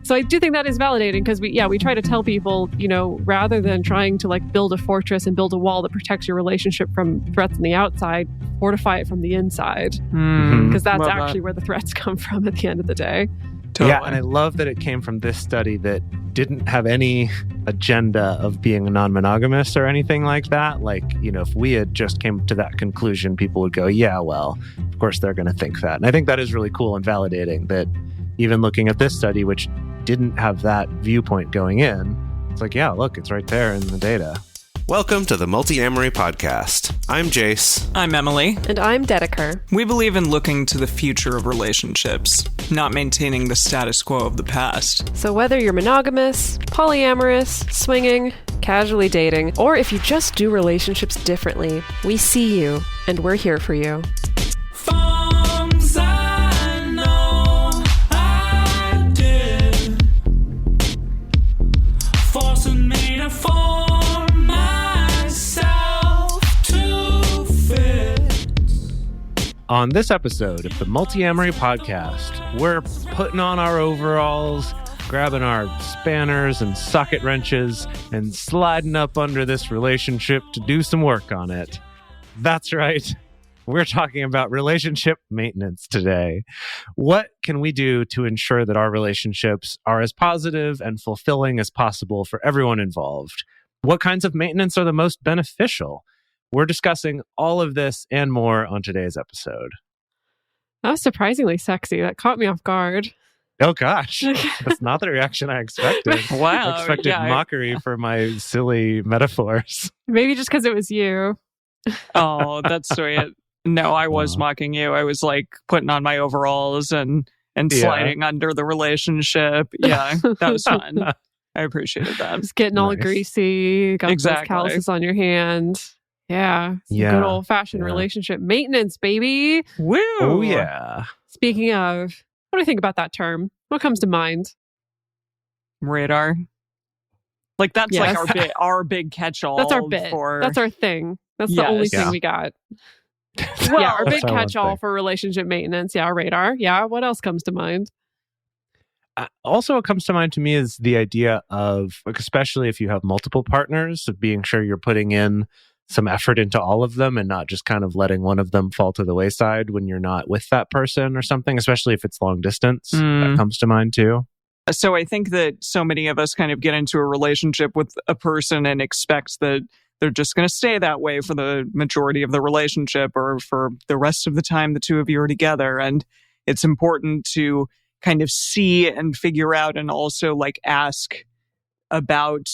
So I do think that is validating because we try to tell people, rather than trying to like build a fortress and build a wall that protects your relationship from threats on the outside, fortify it from the inside. Because that's actually where the threats come from at the end of the day. Totally. Yeah, and I love that it came from this study that didn't have any agenda of being a non-monogamous or anything like that. Like, if we had just came to that conclusion, people would go, yeah, well, of course they're going to think that. And I think that is really cool and validating that even looking at this study, which didn't have that viewpoint going in, it's like, yeah, look, it's right there in the data. Welcome to the Multiamory podcast. I'm Jase. I'm Emily. And I'm Dedeker. We believe in looking to the future of relationships, not maintaining the status quo of the past. So whether you're monogamous, polyamorous, swinging, casually dating, or if you just do relationships differently, we see you and we're here for you. On this episode of the Multiamory podcast, we're putting on our overalls, grabbing our spanners and socket wrenches, and sliding up under this relationship to do some work on it. That's right. We're talking about relationship maintenance today. What can we do to ensure that our relationships are as positive and fulfilling as possible for everyone involved? What kinds of maintenance are the most beneficial? We're discussing all of this and more on today's episode. That was surprisingly sexy. That caught me off guard. Oh, gosh. That's not the reaction I expected. Wow. I expected mockery for my silly metaphors. Maybe just because it was you. Oh, that's sweet. No, I was mocking you. I was like putting on my overalls and sliding under the relationship. Yeah, that was fun. I appreciated that. Just getting all greasy. Got those calluses on your hand. Yeah. Good old-fashioned relationship maintenance, baby. Woo! Oh, yeah. Speaking of, what do you think about that term? What comes to mind? Radar. Like, that's like our big catch-all. That's our bit. That's our thing. That's the only thing we got. Well, our big catch-all for relationship maintenance. Yeah, radar. Yeah, what else comes to mind? Also, what comes to mind to me is the idea of, like, especially if you have multiple partners, of being sure you're putting in some effort into all of them and not just kind of letting one of them fall to the wayside when you're not with that person or something, especially if it's long distance. That comes to mind too. So I think that so many of us kind of get into a relationship with a person and expect that they're just going to stay that way for the majority of the relationship or for the rest of the time the two of you are together. And it's important to kind of see and figure out and also like ask about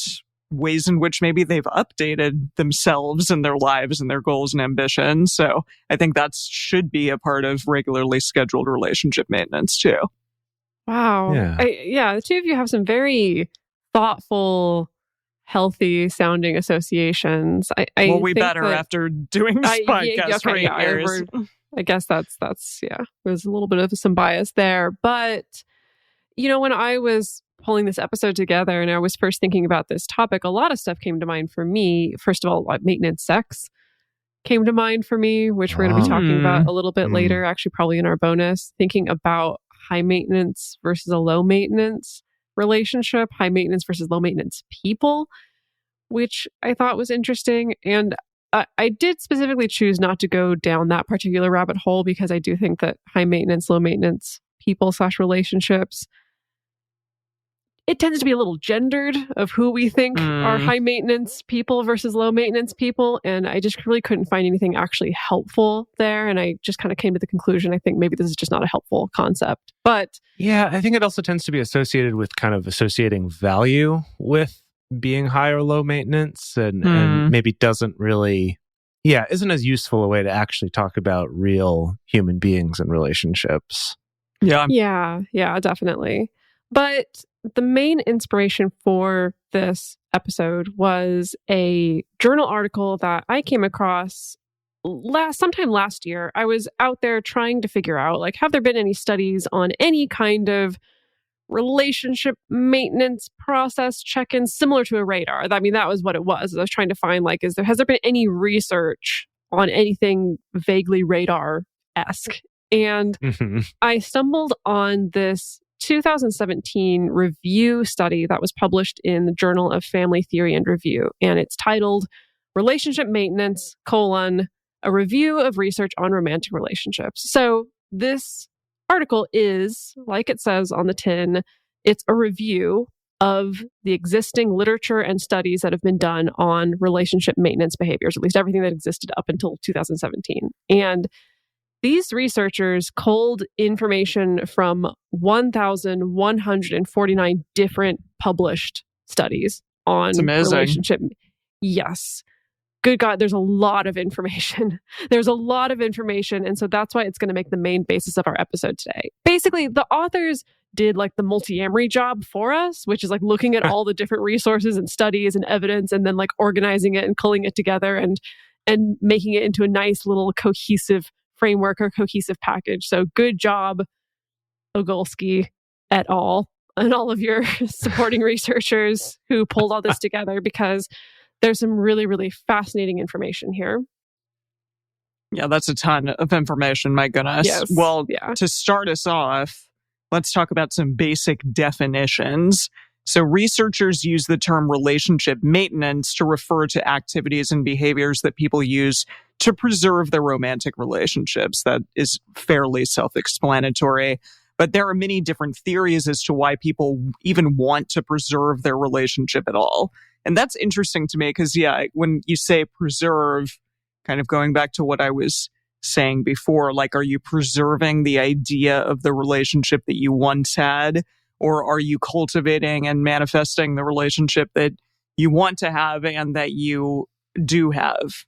ways in which maybe they've updated themselves and their lives and their goals and ambitions. So I think that should be a part of regularly scheduled relationship maintenance too. Wow. Yeah. The two of you have some very thoughtful, healthy sounding associations. Well, we better after doing this podcast for 8 years. I guess that's there's a little bit of some bias there. But, when I was pulling this episode together and I was first thinking about this topic, a lot of stuff came to mind for me. First of all, maintenance sex came to mind for me, which we're going to be talking about a little bit later, actually probably in our bonus, thinking about high maintenance versus a low maintenance relationship, high maintenance versus low maintenance people, which I thought was interesting. And I did specifically choose not to go down that particular rabbit hole because I do think that high maintenance, low maintenance people / relationships, it tends to be a little gendered of who we think are high maintenance people versus low maintenance people. And I just really couldn't find anything actually helpful there. And I just kind of came to the conclusion, I think maybe this is just not a helpful concept. But yeah, I think it also tends to be associated with kind of associating value with being high or low maintenance and maybe doesn't really, isn't as useful a way to actually talk about real human beings and relationships. Yeah, definitely. But the main inspiration for this episode was a journal article that I came across sometime last year. I was out there trying to figure out, like, have there been any studies on any kind of relationship maintenance process check-in similar to a radar? I mean, that was what it was. I was trying to find, like, has there been any research on anything vaguely radar-esque? And I stumbled on this 2017 review study that was published in the Journal of Family Theory and Review, and it's titled Relationship Maintenance, a review of research on romantic relationships. So this article is, like it says on the tin, it's a review of the existing literature and studies that have been done on relationship maintenance behaviors, at least everything that existed up until 2017. And these researchers culled information from 1,149 different published studies on relationship. Yes. Good God, there's a lot of information. There's a lot of information. And so that's why it's going to make the main basis of our episode today. Basically, the authors did like the multiamory job for us, which is like looking at all the different resources and studies and evidence and then like organizing it and culling it together and making it into a nice little cohesive framework or cohesive package. So good job, Ogulski et al. And all of your supporting researchers who pulled all this together, because there's some really, really fascinating information here. Yeah, that's a ton of information, my goodness. Yes. Well, to start us off, let's talk about some basic definitions. So researchers use the term relationship maintenance to refer to activities and behaviors that people use to preserve their romantic relationships. That is fairly self-explanatory. But there are many different theories as to why people even want to preserve their relationship at all. And that's interesting to me because, when you say preserve, kind of going back to what I was saying before, like, are you preserving the idea of the relationship that you once had? Or are you cultivating and manifesting the relationship that you want to have and that you do have?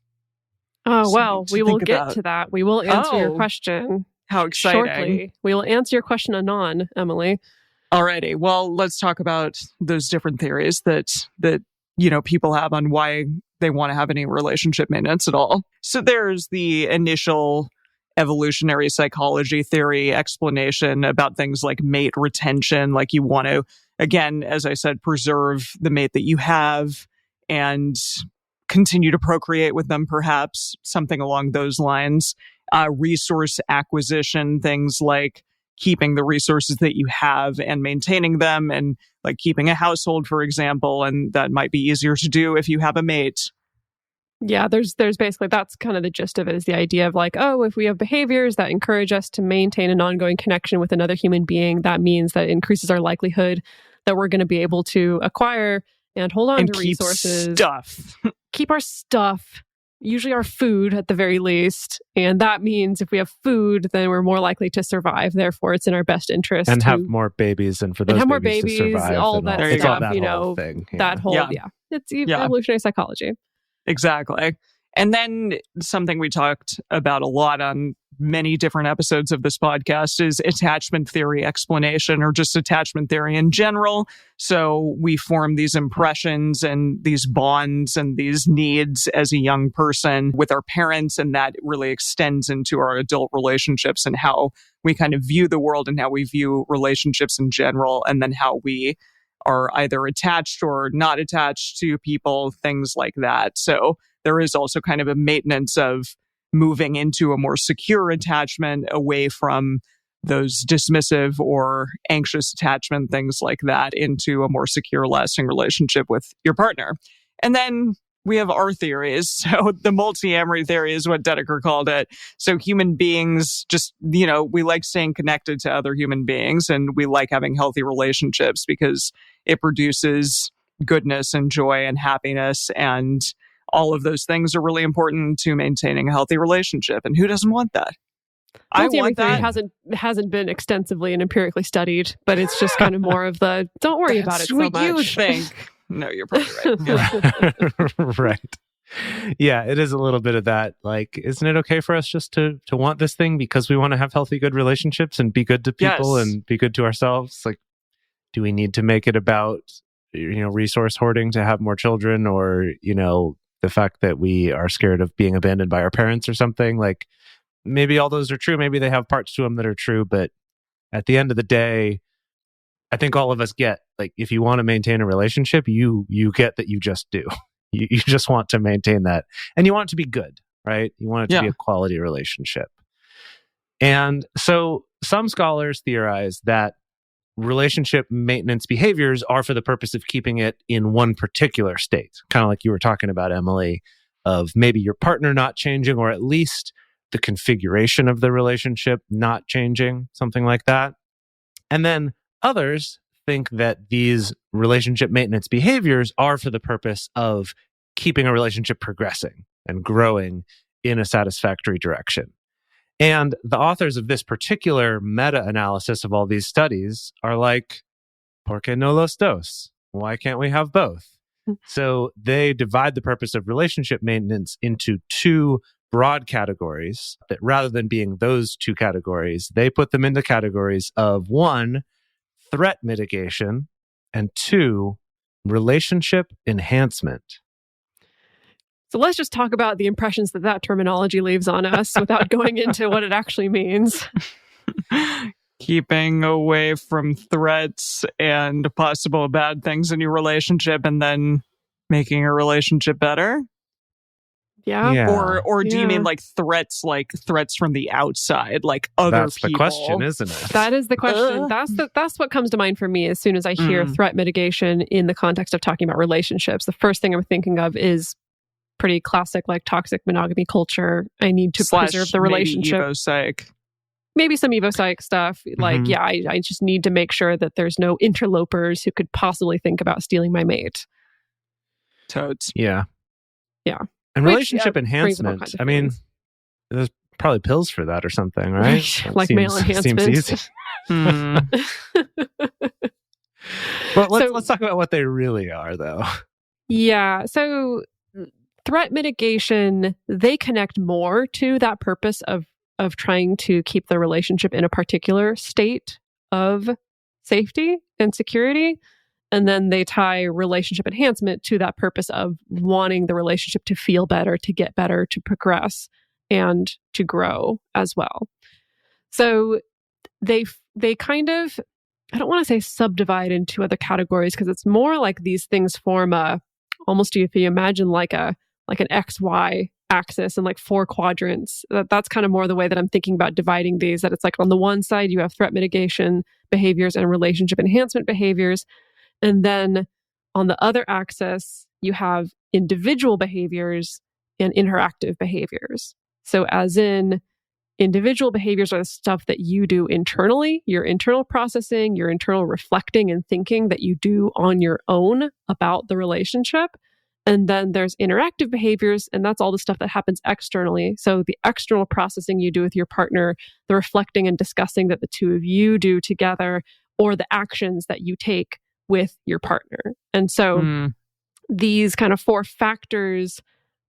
Oh, well, we will get to that. We will answer your question. How exciting. Shortly. We will answer your question anon, Emily. Alrighty. Well, let's talk about those different theories that people have on why they want to have any relationship maintenance at all. So there's the initial evolutionary psychology theory explanation about things like mate retention, like you want to, again, as I said, preserve the mate that you have and continue to procreate with them, perhaps, something along those lines. Resource acquisition, things like keeping the resources that you have and maintaining them, and like keeping a household, for example, and that might be easier to do if you have a mate. Yeah, there's basically, that's kind of the gist of it, is the idea of like, oh, if we have behaviors that encourage us to maintain an ongoing connection with another human being, that means that it increases our likelihood that we're going to be able to acquire and hold on to resources. Keep our stuff, usually our food at the very least. And that means if we have food, then we're more likely to survive. Therefore, it's in our best interest and have more babies, and for those have more babies to survive. All that it's stuff, all that whole thing. That whole, it's evolutionary psychology. Exactly. And then something we talked about a lot on many different episodes of this podcast is attachment theory explanation, or just attachment theory in general. So we form these impressions and these bonds and these needs as a young person with our parents, and that really extends into our adult relationships and how we kind of view the world and how we view relationships in general, and then how we are either attached or not attached to people, things like that. So there is also kind of a maintenance of moving into a more secure attachment, away from those dismissive or anxious attachment, things like that, into a more secure, lasting relationship with your partner. And then we have our theories. So the multiamory theory is what Dedeker called it. So human beings just, we like staying connected to other human beings, and we like having healthy relationships because it produces goodness and joy and happiness, and all of those things are really important to maintaining a healthy relationship. And who doesn't want that? I want that. Hasn't been extensively and empirically studied, but it's just kind of more of the don't worry about it so much. You think? No, you're probably right. Yeah. Right. Yeah, it is a little bit of that. Like, isn't it okay for us just to want this thing because we want to have healthy, good relationships and be good to people and be good to ourselves? Like, do we need to make it about, resource hoarding to have more children, or, the fact that we are scared of being abandoned by our parents or something? Like, maybe all those are true. Maybe they have parts to them that are true. But at the end of the day, I think all of us get, like, if you want to maintain a relationship, you get that you just do. You just want to maintain that. And you want it to be good, right? You want it to be a quality relationship. And so some scholars theorize that relationship maintenance behaviors are for the purpose of keeping it in one particular state. Kind of like you were talking about, Emily, of maybe your partner not changing, or at least the configuration of the relationship not changing, something like that. And then others think that these relationship maintenance behaviors are for the purpose of keeping a relationship progressing and growing in a satisfactory direction. And the authors of this particular meta-analysis of all these studies are like, ¿por qué no los dos? Why can't we have both? So they divide the purpose of relationship maintenance into two broad categories, that rather than being those two categories, they put them into categories of 1, threat mitigation, and 2, relationship enhancement. So let's just talk about the impressions that terminology leaves on us without going into what it actually means. Keeping away from threats and possible bad things in your relationship and then making a relationship better? Yeah. Or do you mean like threats from the outside, like other That's people? That's the question, isn't it? That is the question. That's what comes to mind for me as soon as I hear threat mitigation in the context of talking about relationships. The first thing I'm thinking of is pretty classic, like toxic monogamy culture. I need to preserve the relationship. Maybe some evo-psych stuff. Like, I just need to make sure that there's no interlopers who could possibly think about stealing my mate. Totes. Yeah. Yeah. And relationship enhancement, I mean, there's probably pills for that or something, right? Like male enhancement. Seems easy. But let's talk about what they really are, though. Yeah. So threat mitigation, they connect more to that purpose of trying to keep the relationship in a particular state of safety and security. And then they tie relationship enhancement to that purpose of wanting the relationship to feel better, to get better, to progress, and to grow as well. So they kind of, I don't want to say subdivide into other categories, because it's more like these things form almost if you imagine like an XY axis and like 4 quadrants. That's kind of more the way that I'm thinking about dividing these, that it's like on the one side, you have threat mitigation behaviors and relationship enhancement behaviors. And then on the other axis, you have individual behaviors and interactive behaviors. So as in, individual behaviors are the stuff that you do internally, your internal processing, your internal reflecting and thinking that you do on your own about the relationship. And then there's interactive behaviors, and that's all the stuff that happens externally. So the external processing you do with your partner, the reflecting and discussing that the two of you do together, or the actions that you take with your partner. And so these kind of 4 factors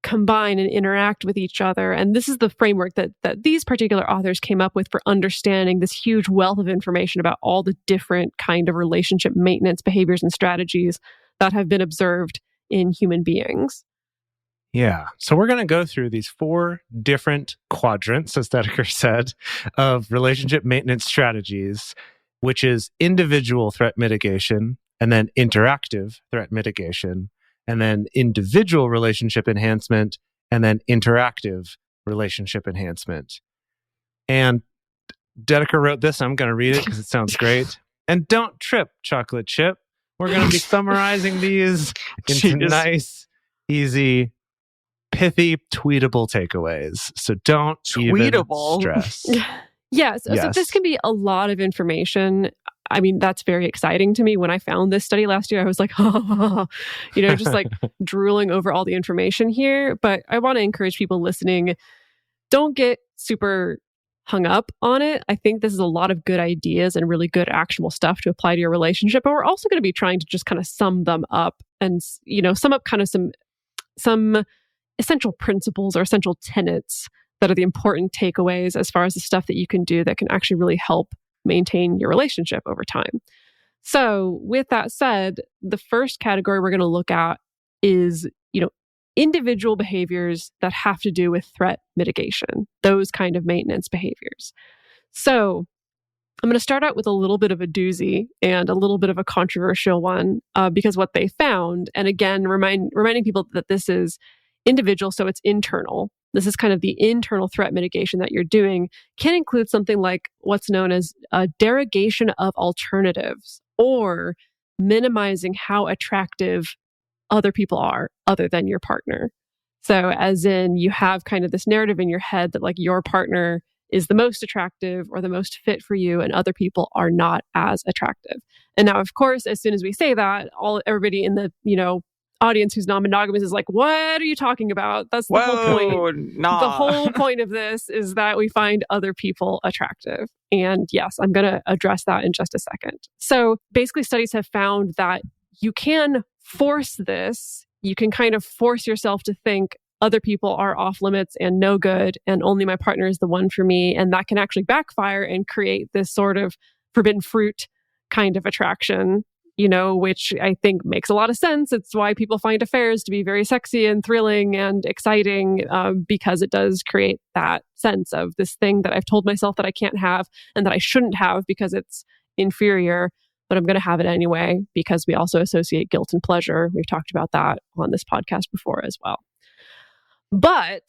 combine and interact with each other. And this is the framework that these particular authors came up with for understanding this huge wealth of information about all the different kind of relationship maintenance behaviors and strategies that have been observed in human beings. Yeah. So we're going to go through these 4 different quadrants, as Dedeker said, of relationship maintenance strategies, which is individual threat mitigation, and then interactive threat mitigation, and then individual relationship enhancement, and then interactive relationship enhancement. And Dedeker wrote this. I'm going to read it because it sounds great. And don't trip, chocolate chip. We're going to be summarizing these into nice, easy, pithy, tweetable takeaways. So don't even stress. Yes. So this can be a lot of information. I mean, that's very exciting to me. When I found this study last year, I was like, just like drooling over all the information here. But I want to encourage people listening, don't get super hung up on it. I think this is a lot of good ideas and really good actionable stuff to apply to your relationship. But we're also going to be trying to just kind of sum them up and, sum up kind of some essential principles or essential tenets that are the important takeaways as far as the stuff that you can do that can actually really help maintain your relationship over time. So with that said, the first category we're going to look at is, individual behaviors that have to do with threat mitigation, those kind of maintenance behaviors. So I'm going to start out with a little bit of a doozy and a little bit of a controversial one, because what they found, and again, reminding people that this is individual, so it's internal. this is kind of the internal threat mitigation that you're doing, can include something like what's known as a derogation of alternatives, or minimizing how attractive other people are other than your partner. So as in, you have kind of this narrative in your head that like your partner is the most attractive or the most fit for you and other people are not as attractive. And now, of course, as soon as we say that, everybody in the, audience who's non-monogamous is like, what are you talking about? That's the whole point. Nah. The whole point of this is that we find other people attractive. And yes, I'm going to address that in just a second. So basically, studies have found that you can force this. You can kind of force yourself to think other people are off limits and no good, and only my partner is the one for me. And that can actually backfire and create this sort of forbidden fruit kind of attraction, which I think makes a lot of sense. It's why people find affairs to be very sexy and thrilling and exciting, because it does create that sense of this thing that I've told myself that I can't have and that I shouldn't have because it's inferior, but I'm going to have it anyway because we also associate guilt and pleasure. We've talked about that on this podcast before as well. But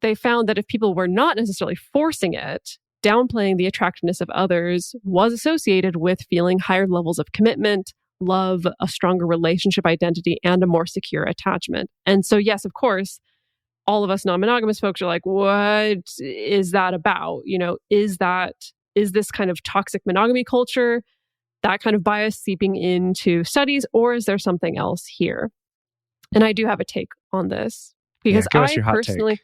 they found that if people were not necessarily forcing it, downplaying the attractiveness of others was associated with feeling higher levels of commitment, love, a stronger relationship identity, and a more secure attachment. And so, yes, of course, all of us non-monogamous folks are like, what is that about? Is this kind of toxic monogamy culture, that kind of bias seeping into studies, or is there something else here? And I do have a take on this because give us I your hot personally,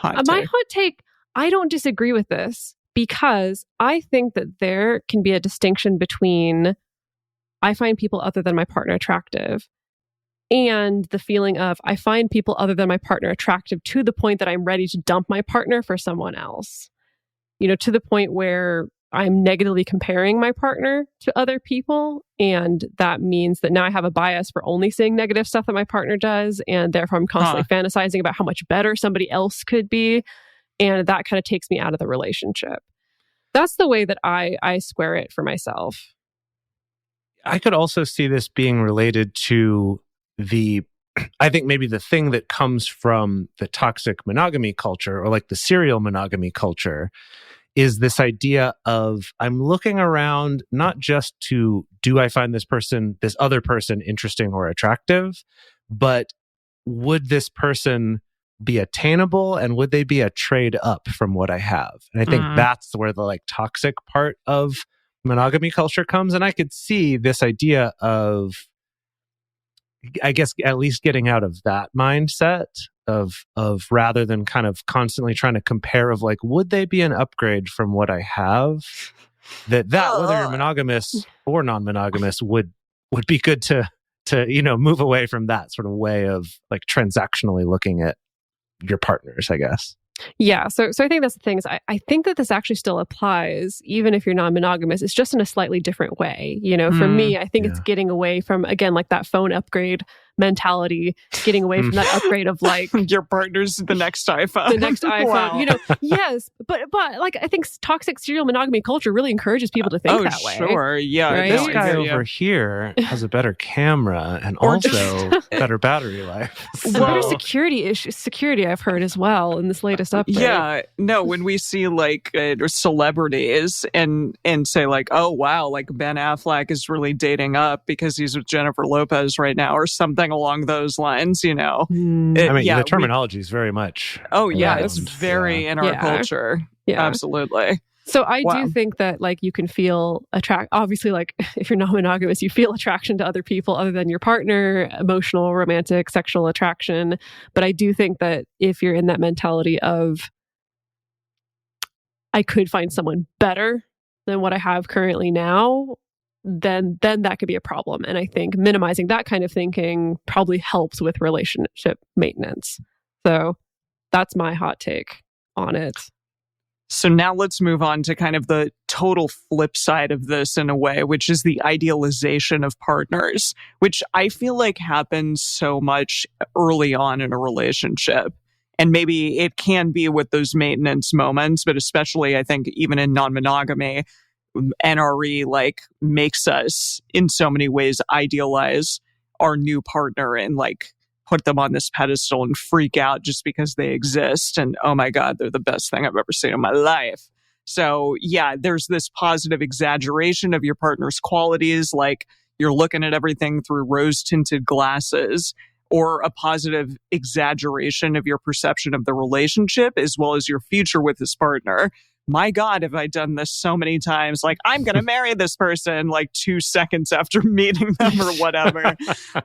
take. my hot take, I don't disagree with this because I think that there can be a distinction between I find people other than my partner attractive and the feeling of I find people other than my partner attractive to the point that I'm ready to dump my partner for someone else. To the point where I'm negatively comparing my partner to other people. And that means that now I have a bias for only seeing negative stuff that my partner does. And therefore I'm constantly fantasizing about how much better somebody else could be. And that kind of takes me out of the relationship. That's the way that I square it for myself. I could also see this being related to I think maybe the thing that comes from the toxic monogamy culture or like the serial monogamy culture is this idea of I'm looking around not just to do I find this other person interesting or attractive, but would this person be attainable and would they be a trade up from what I have? And I think that's where the like toxic part of monogamy culture comes. And I could see this idea of, I guess, at least getting out of that mindset of rather than kind of constantly trying to compare of like, would they be an upgrade from what I have? That whether you're monogamous or non-monogamous would be good to move away from that sort of way of like transactionally looking at your partners, I guess. Yeah. So I think that's the thing is I think that this actually still applies even if you're non-monogamous. It's just in a slightly different way. For me, I think it's getting away from, again, like that phone upgrade mentality, getting away from that upgrade of like your partner's the next iPhone. The next iPhone. Wow. Yes. But like I think toxic serial monogamy culture really encourages people to think that way. Sure. Yeah. Right? This guy over here has a better camera and also better battery life. Better security I've heard as well in this latest update. Yeah. No, when we see like celebrities and say like, oh wow, like Ben Affleck is really dating up because he's with Jennifer Lopez right now or something along those lines, the terminology is very much it's very in our culture. Yeah. Absolutely. So I do think that like you can feel obviously like if you're non-monogamous, you feel attraction to other people other than your partner, emotional, romantic, sexual attraction. But I do think that if you're in that mentality of I could find someone better than what I have currently now, then that could be a problem. And I think minimizing that kind of thinking probably helps with relationship maintenance. So that's my hot take on it. So now let's move on to kind of the total flip side of this in a way, which is the idealization of partners, which I feel like happens so much early on in a relationship. And maybe it can be with those maintenance moments, but especially I think even in non-monogamy, NRE like makes us in so many ways idealize our new partner and like put them on this pedestal and freak out just because they exist. And oh my God, they're the best thing I've ever seen in my life. So yeah, there's this positive exaggeration of your partner's qualities, like you're looking at everything through rose-tinted glasses, or a positive exaggeration of your perception of the relationship as well as your future with this partner. My God, have I done this so many times? Like, I'm going to marry this person like 2 seconds after meeting them or whatever.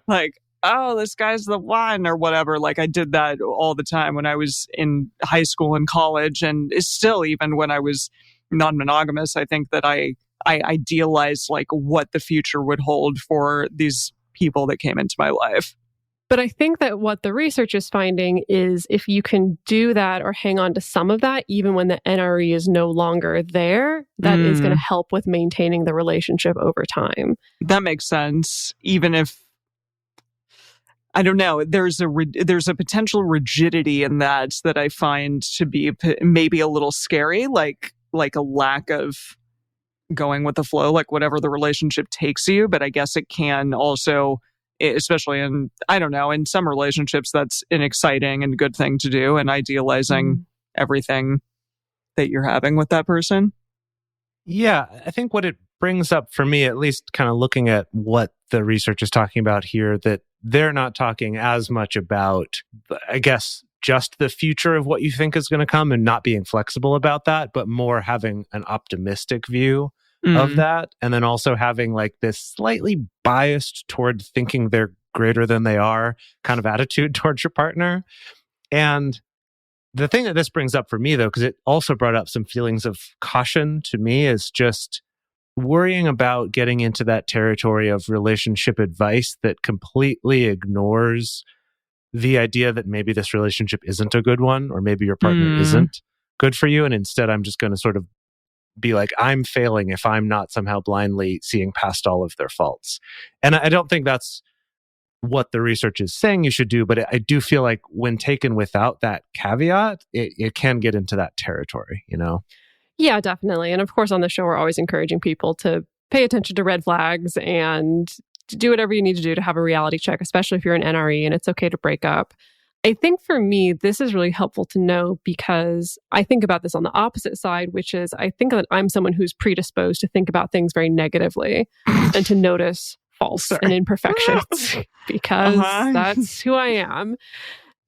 Like, oh, this guy's the one or whatever. Like, I did that all the time when I was in high school and college, and it's still, even when I was non-monogamous, I think that I idealized like what the future would hold for these people that came into my life. But I think that what the research is finding is if you can do that or hang on to some of that, even when the NRE is no longer there, that is going to help with maintaining the relationship over time. That makes sense. Even if, I don't know, there's a potential rigidity in that I find to be maybe a little scary, like a lack of going with the flow, like whatever the relationship takes you. But I guess it can also, especially in, I don't know, in some relationships, that's an exciting and good thing to do, and idealizing everything that you're having with that person. Yeah, I think what it brings up for me, at least kind of looking at what the research is talking about here, that they're not talking as much about, I guess, just the future of what you think is going to come and not being flexible about that, but more having an optimistic view of that. And then also having like this slightly biased toward thinking they're greater than they are kind of attitude towards your partner. And the thing that this brings up for me, though, because it also brought up some feelings of caution to me, is just worrying about getting into that territory of relationship advice that completely ignores the idea that maybe this relationship isn't a good one, or maybe your partner isn't good for you. And instead, I'm just going to sort of be like, I'm failing if I'm not somehow blindly seeing past all of their faults. And I don't think that's what the research is saying you should do, but I do feel like when taken without that caveat, it can get into that territory, you know? Yeah, definitely. And of course, on the show, we're always encouraging people to pay attention to red flags and to do whatever you need to do to have a reality check, especially if you're an NRE and it's okay to break up. I think for me, this is really helpful to know because I think about this on the opposite side, which is I think that I'm someone who's predisposed to think about things very negatively and to notice faults and imperfections because that's who I am.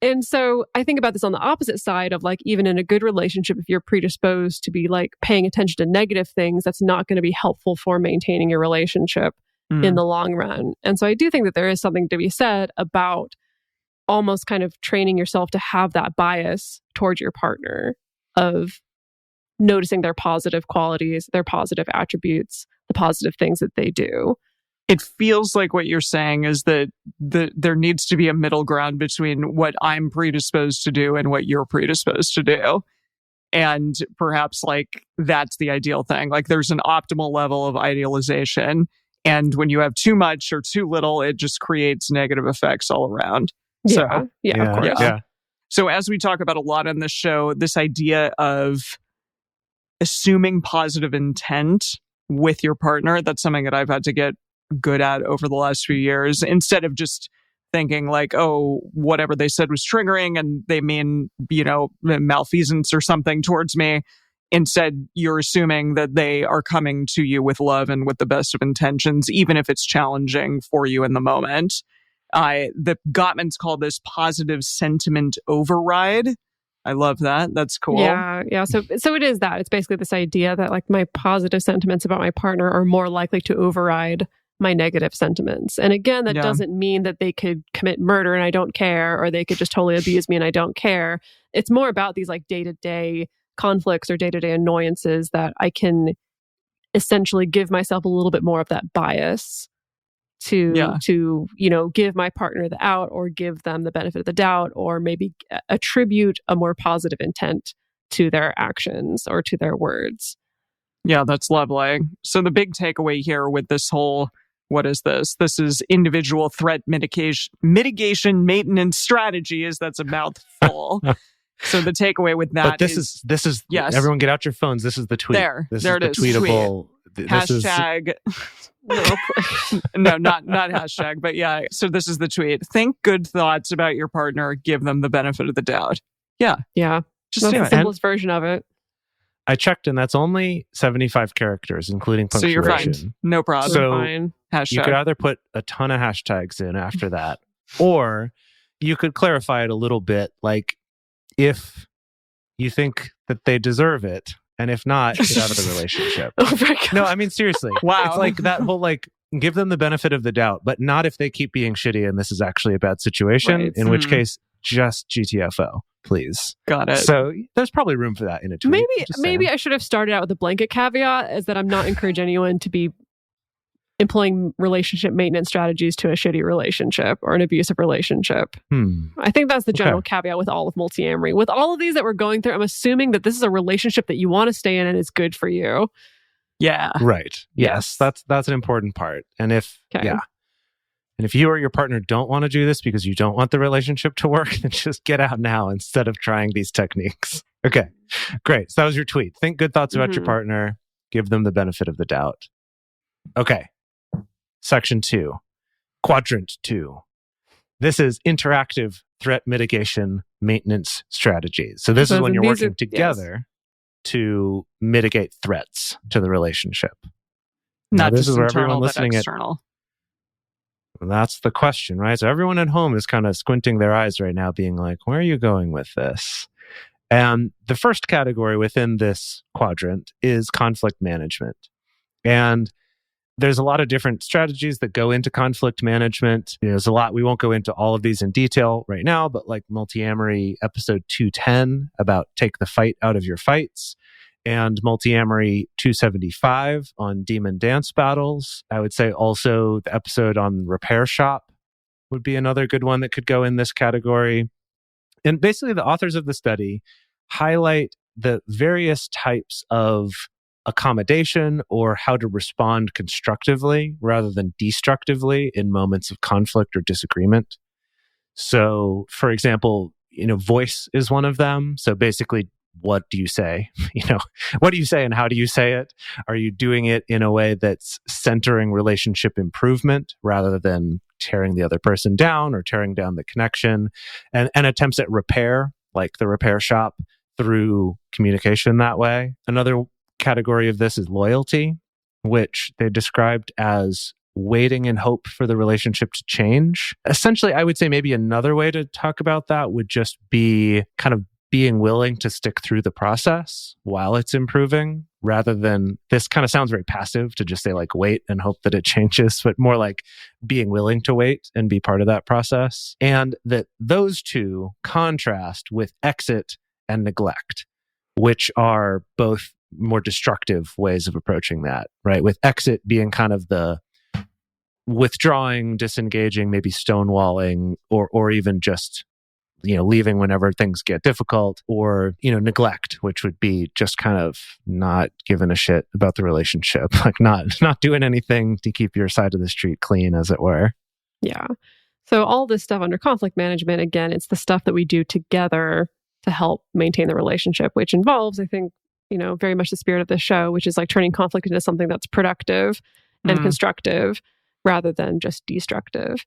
And so I think about this on the opposite side of like, even in a good relationship, if you're predisposed to be like paying attention to negative things, that's not going to be helpful for maintaining your relationship in the long run. And so I do think that there is something to be said about almost kind of training yourself to have that bias towards your partner of noticing their positive qualities, their positive attributes, the positive things that they do. It feels like what you're saying is that there needs to be a middle ground between what I'm predisposed to do and what you're predisposed to do. And perhaps like that's the ideal thing. Like there's an optimal level of idealization. And when you have too much or too little, it just creates negative effects all around. Yeah, of course. Yeah. So as we talk about a lot on this show, this idea of assuming positive intent with your partner, that's something that I've had to get good at over the last few years, instead of just thinking like, oh, whatever they said was triggering and they mean, you know, malfeasance or something towards me. Instead, you're assuming that they are coming to you with love and with the best of intentions, even if it's challenging for you in the moment. The Gottmans call this positive sentiment override. I love that. That's cool. Yeah. So it is that. It's basically this idea that like my positive sentiments about my partner are more likely to override my negative sentiments. And again, that doesn't mean that they could commit murder and I don't care, or they could just totally abuse me and I don't care. It's more about these like day-to-day conflicts or day-to-day annoyances that I can essentially give myself a little bit more of that bias to you know, give my partner the out or give them the benefit of the doubt, or maybe attribute a more positive intent to their actions or to their words. Yeah, that's lovely. So the big takeaway here with this whole, what is this? This is individual threat mitigation maintenance strategies. That's a mouthful. So the takeaway with that this is yes. Everyone get out your phones. This is the tweet. There is it the is. tweetable Hashtag. No, not hashtag, but yeah. So this is the tweet. Think good thoughts about your partner. Give them the benefit of the doubt. Yeah. Yeah. Just that's do the it. simplest version of it. I checked, and that's only 75 characters, including So punctuation. you're fine. No problem. So Fine. Hashtag. you could either put a ton of hashtags in after that, or you could clarify it a little bit, like if you think that they deserve it, and if not, get out of the relationship. Oh my God. No, I mean, seriously. Wow. It's like that whole, like, give them the benefit of the doubt, but not if they keep being shitty and this is actually a bad situation, Right. in which case, just GTFO, please. Got it. So there's probably room for that in a tweet. Maybe I should have started out with a blanket caveat, is that I'm not encouraging anyone to be employing relationship maintenance strategies to a shitty relationship or an abusive relationship. I think that's the general caveat with all of multiamory. With all of these that we're going through, I'm assuming that this is a relationship that you want to stay in and is good for you. Yeah. Right. Yes. That's an important part. And if you or your partner don't want to do this because you don't want the relationship to work, then just get out now instead of trying these techniques. Okay. Great. So that was your tweet. Think good thoughts about your partner. Give them the benefit of the doubt. Okay. Section 2. Quadrant 2. This is interactive threat mitigation maintenance strategies. So this is when you're working together to mitigate threats to the relationship. Not this just is where internal, everyone but listening external. That's the question, right? So everyone at home is kind of squinting their eyes right now, being like, where are you going with this? And the first category within this quadrant is conflict management. And there's a lot of different strategies that go into conflict management. There's a lot. We won't go into all of these in detail right now, but like Multiamory episode 210 about take the fight out of your fights, and Multiamory 275 on demon dance battles. I would say also the episode on repair shop would be another good one that could go in this category. And basically the authors of the study highlight the various types of accommodation or how to respond constructively rather than destructively in moments of conflict or disagreement. So, for example, voice is one of them. So basically, what do you say? What do you say and how do you say it? Are you doing it in a way that's centering relationship improvement rather than tearing the other person down or tearing down the connection? And attempts at repair, like the repair shop, through communication that way. Another category of this is loyalty, which they described as waiting in hope for the relationship to change. Essentially, I would say maybe another way to talk about that would just be kind of being willing to stick through the process while it's improving, rather than, this kind of sounds very passive to just say like wait and hope that it changes, but more like being willing to wait and be part of that process. And that those two contrast with exit and neglect, which are both more destructive ways of approaching that, right? With exit being kind of the withdrawing, disengaging, maybe stonewalling, or even just, leaving whenever things get difficult, or, neglect, which would be just kind of not giving a shit about the relationship, like not doing anything to keep your side of the street clean, as it were. Yeah. So all this stuff under conflict management, again, it's the stuff that we do together to help maintain the relationship, which involves, I think, very much the spirit of the show, which is like turning conflict into something that's productive and constructive rather than just destructive.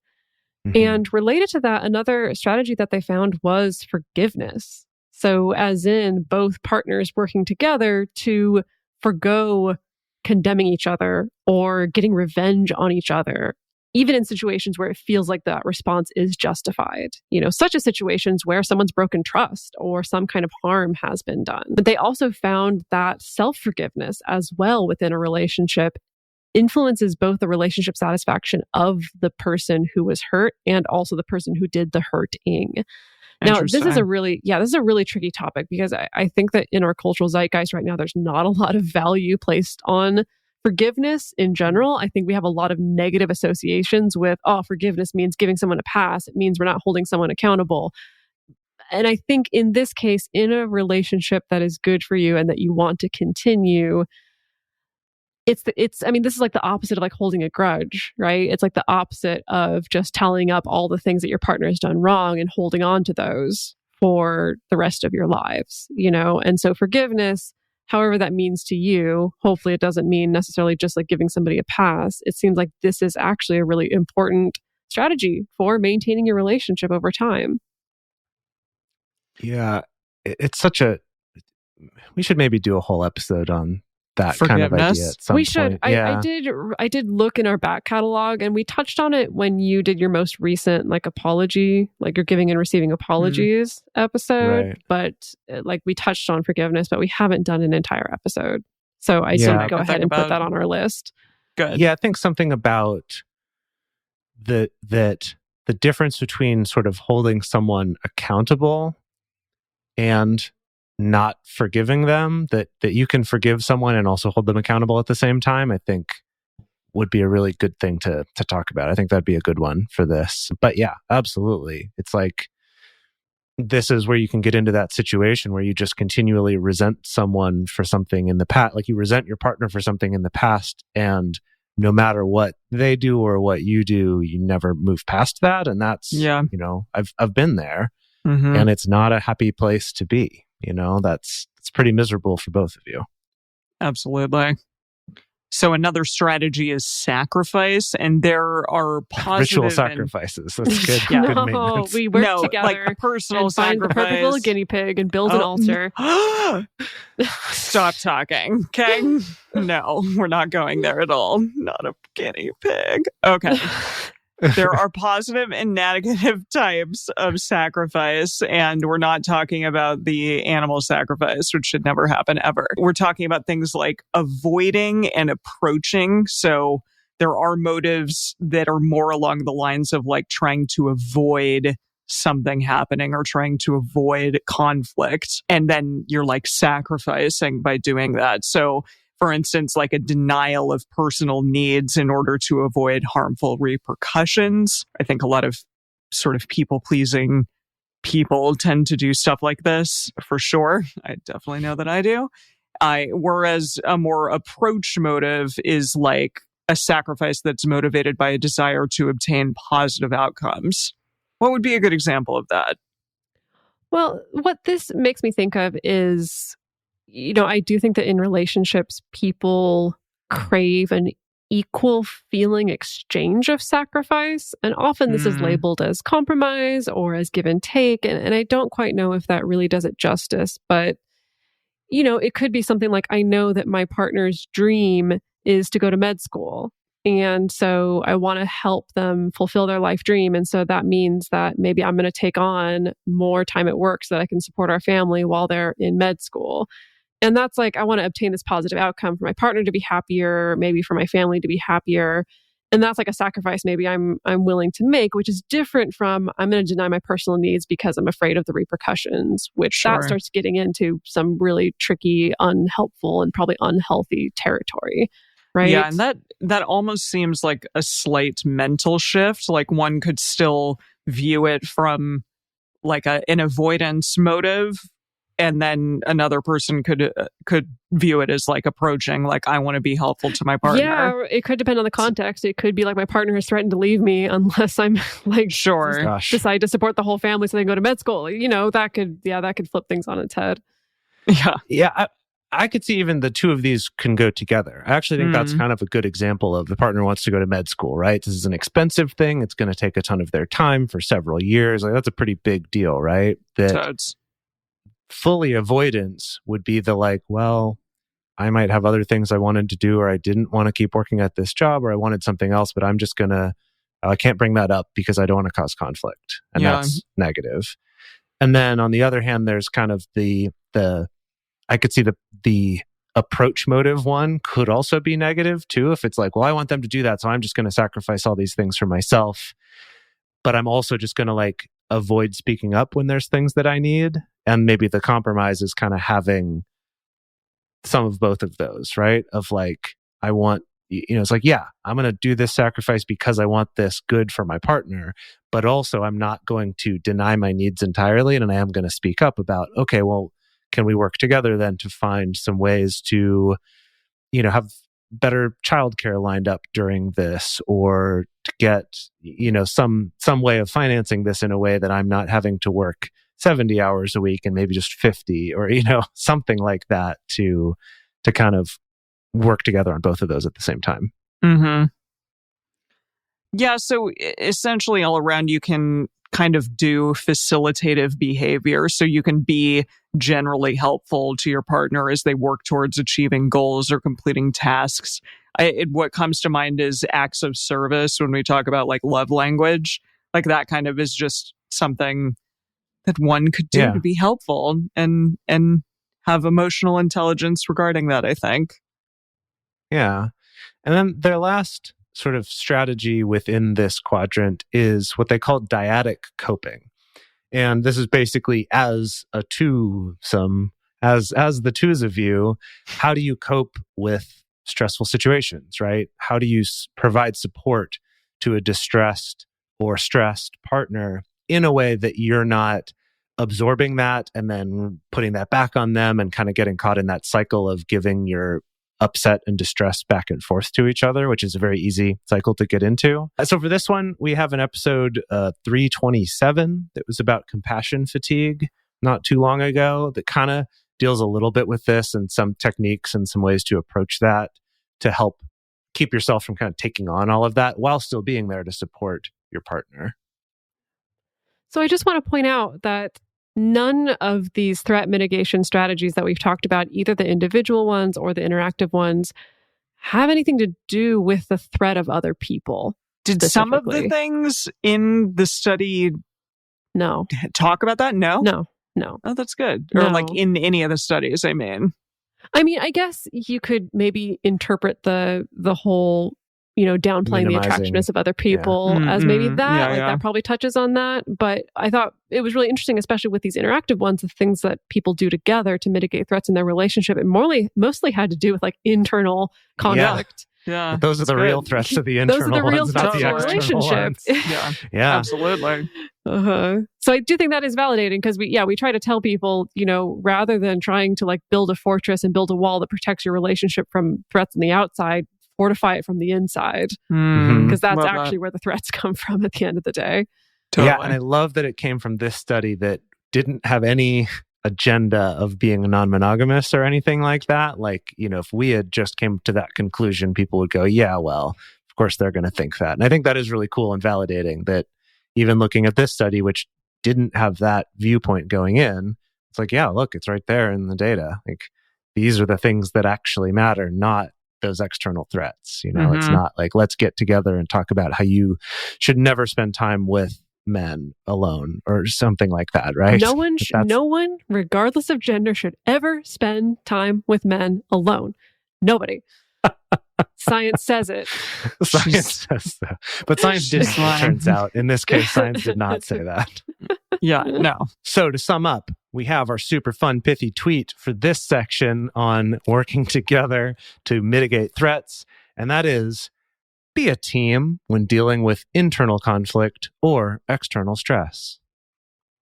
And related to that, another strategy that they found was forgiveness. So as in both partners working together to forgo condemning each other or getting revenge on each other, even in situations where it feels like that response is justified, such as situations where someone's broken trust or some kind of harm has been done. But they also found that self-forgiveness as well within a relationship influences both the relationship satisfaction of the person who was hurt and also the person who did the hurting. Now, this is a really tricky topic, because I think that in our cultural zeitgeist right now, there's not a lot of value placed on forgiveness in general. I think we have a lot of negative associations with, forgiveness means giving someone a pass. It means we're not holding someone accountable. And I think in this case, in a relationship that is good for you and that you want to continue, this is like the opposite of like holding a grudge, right? It's like the opposite of just tallying up all the things that your partner has done wrong and holding on to those for the rest of your lives, And so forgiveness however that means to you. Hopefully it doesn't mean necessarily just like giving somebody a pass. It seems like this is actually a really important strategy for maintaining your relationship over time. Yeah, it's such a... We should maybe do a whole episode on that kind of idea at some We point. should. Yeah. I did look in our back catalog, and we touched on it when you did your most recent like apology, like your giving and receiving apologies episode. Right. But like we touched on forgiveness, but we haven't done an entire episode. So I Yeah. did go ahead and put that on our list. Good. Yeah, I think something about that the difference between sort of holding someone accountable and not forgiving them, that you can forgive someone and also hold them accountable at the same time, I think would be a really good thing to talk about. I think that'd be a good one for this. But yeah, absolutely. It's like, this is where you can get into that situation where you just continually resent someone for something in the past. Like you resent your partner for something in the past, and no matter what they do or what you do, you never move past that. And that's, you know, I've been there, and it's not a happy place to be. You know, it's pretty miserable for both of you. Absolutely. So another strategy is sacrifice, and there are positive ritual sacrifices. That's good. Yeah. Good No, maintenance. we work together, like a personal and find the perfect little sacrifice. guinea pig and build an altar. Stop talking, okay? No, we're not going there at all. Not a guinea pig. Okay. There are positive and negative types of sacrifice, and we're not talking about the animal sacrifice, which should never happen ever. We're talking about things like avoiding and approaching. So there are motives that are more along the lines of like trying to avoid something happening or trying to avoid conflict. And then you're like sacrificing by doing that. So for instance, like a denial of personal needs in order to avoid harmful repercussions. I think a lot of sort of people-pleasing people tend to do stuff like this, for sure. I definitely know that I do. Whereas a more approach motive is like a sacrifice that's motivated by a desire to obtain positive outcomes. What would be a good example of that? Well, what this makes me think of is, you know, I do think that in relationships, people crave an equal feeling exchange of sacrifice. And often this is labeled as compromise or as give and take. And I don't quite know if that really does it justice. But, you know, it could be something like, I know that my partner's dream is to go to med school. And so I want to help them fulfill their life dream. And so that means that maybe I'm going to take on more time at work so that I can support our family while they're in med school. And that's like, I want to obtain this positive outcome for my partner to be happier, maybe for my family to be happier. And that's like a sacrifice maybe I'm willing to make, which is different from I'm going to deny my personal needs because I'm afraid of the repercussions, which that starts getting into some really tricky, unhelpful, and probably unhealthy territory. Right. Yeah, and that almost seems like a slight mental shift. Like one could still view it from like an avoidance motive, and then another person could view it as like approaching, like I want to be helpful to my partner. Yeah, it could depend on the context. It could be like my partner has threatened to leave me unless I'm like decide to support the whole family so they can go to med school. You know, that could flip things on its head. Yeah. I could see even the two of these can go together. I actually think that's kind of a good example of the partner wants to go to med school, right? This is an expensive thing. It's going to take a ton of their time for several years. Like that's a pretty big deal, right? That fully avoidance would be the like, well, I might have other things I wanted to do, or I didn't want to keep working at this job, or I wanted something else, but I'm just I can't bring that up because I don't want to cause conflict. And that's negative. And then on the other hand, there's kind of I could see the approach motive one could also be negative too. If it's like, well, I want them to do that, so I'm just going to sacrifice all these things for myself, but I'm also just going to like avoid speaking up when there's things that I need. And maybe the compromise is kind of having some of both of those, right? Of like, I want, you know, it's like, yeah, I'm going to do this sacrifice because I want this good for my partner, but also I'm not going to deny my needs entirely. And I am going to speak up about, okay, well, can we work together then to find some ways to, you know, have better childcare lined up during this, or to get, you know, some way of financing this in a way that I'm not having to work 70 hours a week and maybe just 50 or, something like that to kind of work together on both of those at the same time. Mm-hmm. Yeah, so essentially all around you can kind of do facilitative behavior. So you can be generally helpful to your partner as they work towards achieving goals or completing tasks. What comes to mind is acts of service when we talk about like love language. Like that kind of is just something that one could do to be helpful and have emotional intelligence regarding that, I think. Yeah. And then their last sort of strategy within this quadrant is what they call dyadic coping. And this is basically as the twos of you, how do you cope with stressful situations, right? How do you provide support to a distressed or stressed partner in a way that you're not absorbing that and then putting that back on them and kind of getting caught in that cycle of giving your upset and distress back and forth to each other, which is a very easy cycle to get into. So for this one, we have an episode 327 that was about compassion fatigue not too long ago that kind of deals a little bit with this and some techniques and some ways to approach that to help keep yourself from kind of taking on all of that while still being there to support your partner. So I just want to point out that none of these threat mitigation strategies that we've talked about, either the individual ones or the interactive ones, have anything to do with the threat of other people. Did some of the things in the study talk about that? No. Oh, that's good. Or like in any of the studies, I mean. I guess you could maybe interpret the whole, downplaying the attractiveness of other people as maybe that. That probably touches on that. But I thought it was really interesting, especially with these interactive ones, the things that people do together to mitigate threats in their relationship. It mostly had to do with like internal conduct. Yeah, those are the real threats to the internal ones, real not the external ones. Yeah, absolutely. So I do think that is validating because we try to tell people, rather than trying to like build a fortress and build a wall that protects your relationship from threats on the outside, fortify it from the inside, because that's actually where the threats come from at the end of the day. Totally. Yeah, and I love that it came from this study that didn't have any agenda of being a non-monogamous or anything like that. Like, if we had just came to that conclusion, people would go, yeah, well, of course they're going to think that. And I think that is really cool and validating that even looking at this study, which didn't have that viewpoint going in, it's like, yeah, look, it's right there in the data. Like, these are the things that actually matter, not those external threats. It's not like, let's get together and talk about how you should never spend time with men alone or something like that, right? No one, regardless of gender, should ever spend time with men alone. Nobody. Science says it. Science says that. But science didn't, it turns out. In this case, science did not say that. No. So to sum up, we have our super fun, pithy tweet for this section on working together to mitigate threats. And that is, be a team when dealing with internal conflict or external stress.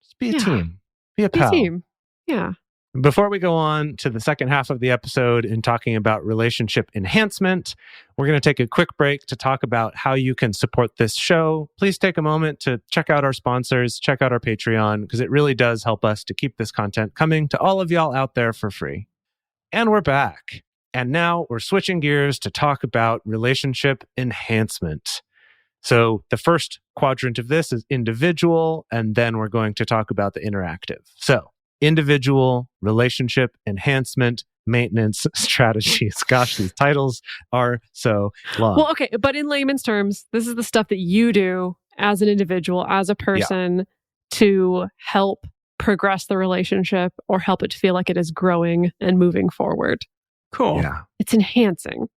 Just be a team. Be a pal. Be a team. Yeah. Before we go on to the second half of the episode in talking about relationship enhancement, we're going to take a quick break to talk about how you can support this show. Please take a moment to check out our sponsors, check out our Patreon, because it really does help us to keep this content coming to all of y'all out there for free. And we're back. And now we're switching gears to talk about relationship enhancement. So the first quadrant of this is individual, and then we're going to talk about the interactive. So individual, relationship enhancement, maintenance strategies. Gosh, these titles are so long. Well, okay, but in layman's terms, this is the stuff that you do as an individual, as a person, to help progress the relationship or help it to feel like it is growing and moving forward. Cool. Yeah. It's enhancing.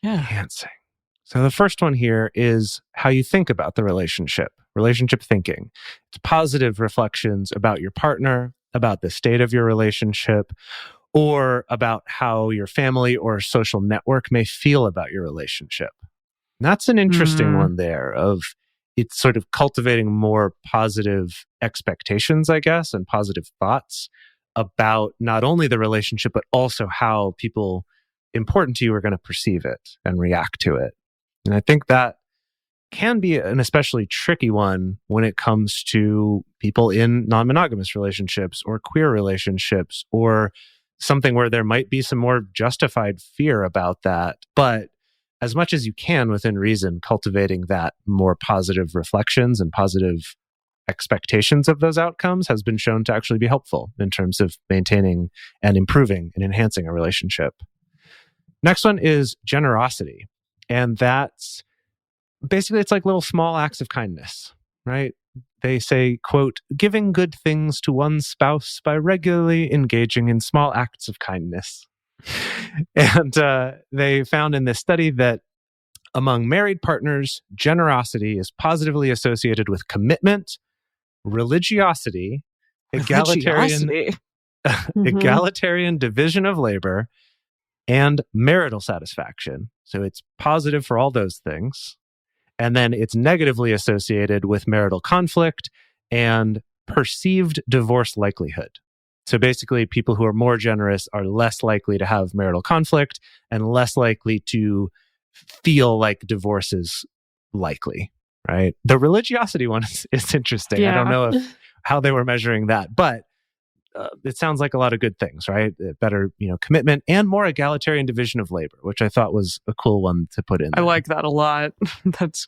Yeah. Enhancing. So the first one here is how you think about the relationship thinking. It's positive reflections about your partner, about the state of your relationship, or about how your family or social network may feel about your relationship. And that's an interesting one there of it's sort of cultivating more positive expectations, I guess, and positive thoughts about not only the relationship, but also how people important to you are going to perceive it and react to it. And I think that can be an especially tricky one when it comes to people in non-monogamous relationships or queer relationships or something where there might be some more justified fear about that. But as much as you can within reason, cultivating that more positive reflections and positive expectations of those outcomes has been shown to actually be helpful in terms of maintaining and improving and enhancing a relationship. Next one is generosity. And that's basically, it's like little small acts of kindness, right? They say, quote, giving good things to one's spouse by regularly engaging in small acts of kindness. And they found in this study that among married partners, generosity is positively associated with commitment, religiosity, egalitarian division of labor, and marital satisfaction. So it's positive for all those things. And then it's negatively associated with marital conflict and perceived divorce likelihood. So basically, people who are more generous are less likely to have marital conflict and less likely to feel like divorce is likely, right? The religiosity one is interesting. Yeah. I don't know how they were measuring that, but it sounds like a lot of good things, right? Better, commitment and more egalitarian division of labor, which I thought was a cool one to put in there. I like that a lot. That's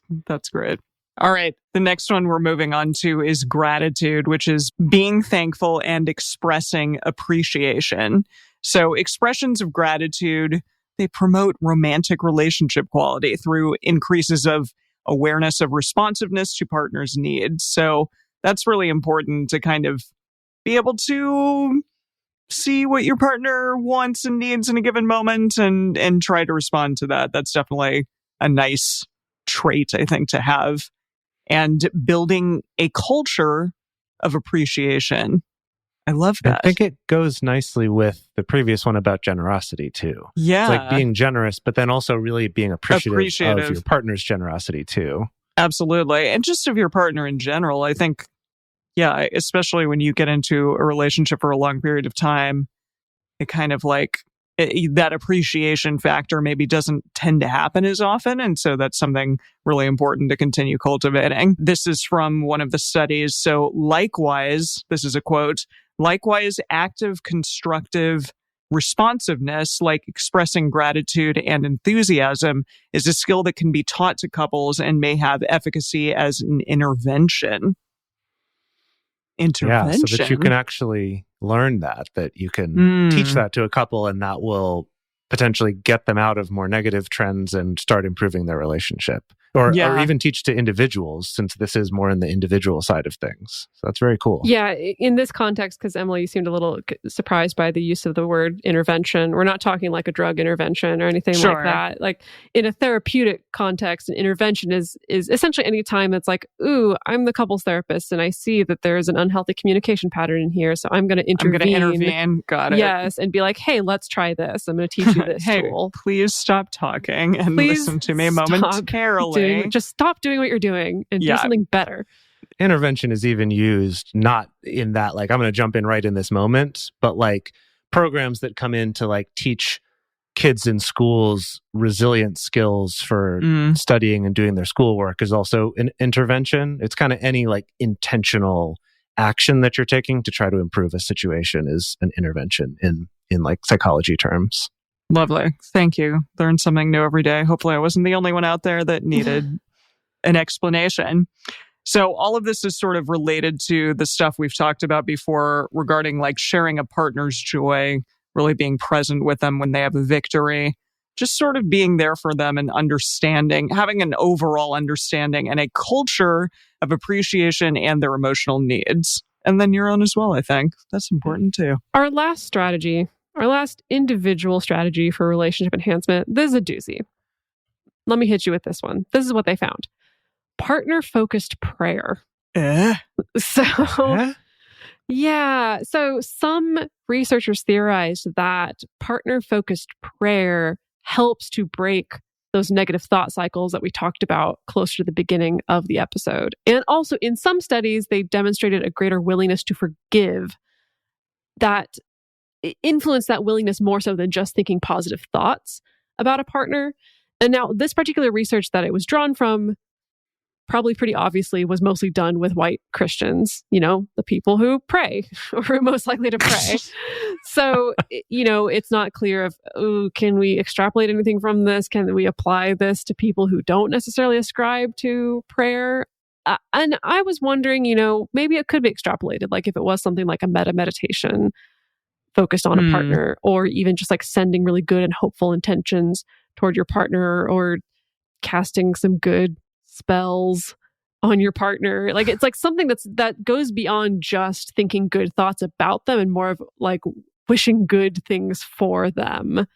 great. All right. The next one we're moving on to is gratitude, which is being thankful and expressing appreciation. So expressions of gratitude, they promote romantic relationship quality through increases of awareness of responsiveness to partners' needs. So that's really important to kind of be able to see what your partner wants and needs in a given moment and try to respond to that. That's definitely a nice trait, I think, to have. And building a culture of appreciation. I love that. I think it goes nicely with the previous one about generosity, too. Yeah. It's like being generous, but then also really being appreciative of your partner's generosity, too. Absolutely. And just of your partner in general, I think, yeah, especially when you get into a relationship for a long period of time, it kind of like that appreciation factor maybe doesn't tend to happen as often. And so that's something really important to continue cultivating. This is from one of the studies. So likewise, this is a quote, likewise, active, constructive responsiveness, like expressing gratitude and enthusiasm, is a skill that can be taught to couples and may have efficacy as an intervention. Yeah, so that you can actually learn that you can teach that to a couple, and that will potentially get them out of more negative trends and start improving their relationship. Or even teach to individuals, since this is more in the individual side of things. So that's very cool. Yeah, in this context, because Emily, you seemed a little surprised by the use of the word intervention. We're not talking like a drug intervention or anything like that. Like in a therapeutic context, an intervention is essentially any time it's like, ooh, I'm the couples therapist and I see that there's an unhealthy communication pattern in here, so I'm going to intervene. Got it. Yes, and be like, hey, let's try this. I'm going to teach you this tool. Please stop talking and listen to me momentarily. Just stop doing what you're doing and do something better. Intervention is even used not in that, like, I'm going to jump in right in this moment, but like programs that come in to like teach kids in schools resilient skills for studying and doing their schoolwork is also an intervention. It's kind of any like intentional action that you're taking to try to improve a situation is an intervention in like psychology terms. Lovely. Thank you. Learn something new every day. Hopefully I wasn't the only one out there that needed an explanation. So all of this is sort of related to the stuff we've talked about before regarding like sharing a partner's joy, really being present with them when they have a victory, just sort of being there for them and understanding, having an overall understanding and a culture of appreciation and their emotional needs. And then your own as well, I think. That's important too. Our last individual strategy for relationship enhancement, this is a doozy. Let me hit you with this one. This is what they found. Partner-focused prayer. So some researchers theorized that partner-focused prayer helps to break those negative thought cycles that we talked about closer to the beginning of the episode. And also in some studies, they demonstrated a greater willingness to forgive that influence that willingness more so than just thinking positive thoughts about a partner. And now this particular research that it was drawn from probably pretty obviously was mostly done with white Christians, the people who pray or who are most likely to pray. So, it's not clear can we extrapolate anything from this? Can we apply this to people who don't necessarily ascribe to prayer? And I was wondering, maybe it could be extrapolated, like if it was something like a meditation focused on a partner, or even just like sending really good and hopeful intentions toward your partner, or casting some good spells on your partner. Like it's like something that goes beyond just thinking good thoughts about them, and more of like wishing good things for them,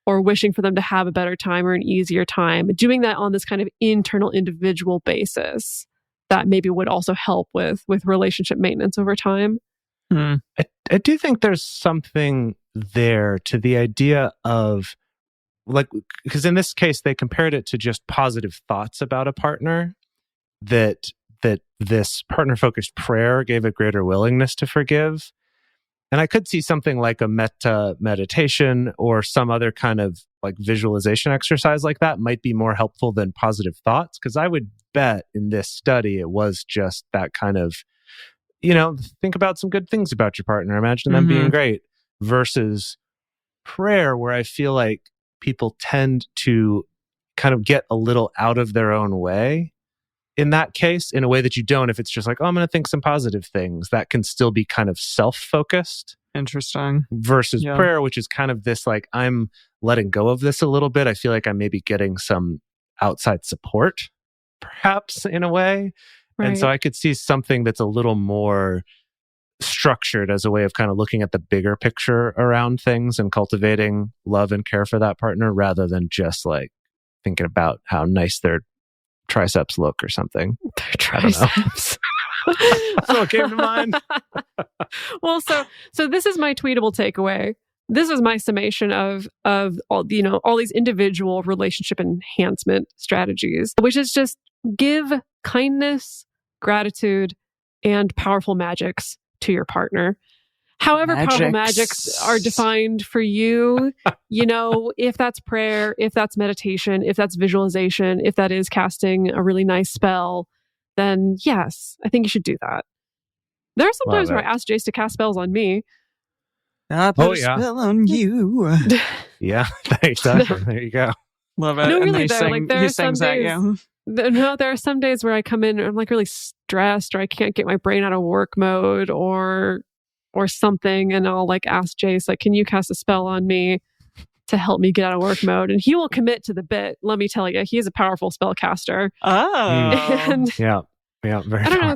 or wishing for them to have a better time or an easier time. Doing that on this kind of internal individual basis that maybe would also help with relationship maintenance over time. I do think there's something there to the idea of, like, because in this case, they compared it to just positive thoughts about a partner, that this partner-focused prayer gave a greater willingness to forgive. And I could see something like a meditation or some other kind of like visualization exercise like that might be more helpful than positive thoughts. Because I would bet in this study, it was just that kind of, think about some good things about your partner. Imagine them being great, versus prayer, where I feel like people tend to kind of get a little out of their own way in that case, in a way that you don't if it's just like, I'm going to think some positive things. That can still be kind of self-focused. Interesting. Versus prayer, which is kind of this like, I'm letting go of this a little bit. I feel like I'm maybe getting some outside support, perhaps, in a way. Right. And so I could see something that's a little more structured as a way of kind of looking at the bigger picture around things and cultivating love and care for that partner, rather than just like thinking about how nice their triceps look or something. Their triceps. That's what came to mind. Well, so this is my tweetable takeaway. This is my summation of all these individual relationship enhancement strategies, which is just give kindness, gratitude, and powerful magics to your partner. However powerful magics are defined for you, if that's prayer, if that's meditation, if that's visualization, if that is casting a really nice spell, then yes, I think you should do that. There are some times where I ask Jase to cast spells on me. I put a spell on you. Yeah, exactly. There you go. Love it. No, really, though. Like, there he are some sings that, days. No, there are some days where I come in and I'm like really stressed, or I can't get my brain out of work mode, or something, and I'll like ask Jase, like, can you cast a spell on me to help me get out of work mode? And he will commit to the bit. Let me tell you, he is a powerful spell caster. Oh, and yeah, very. I don't know.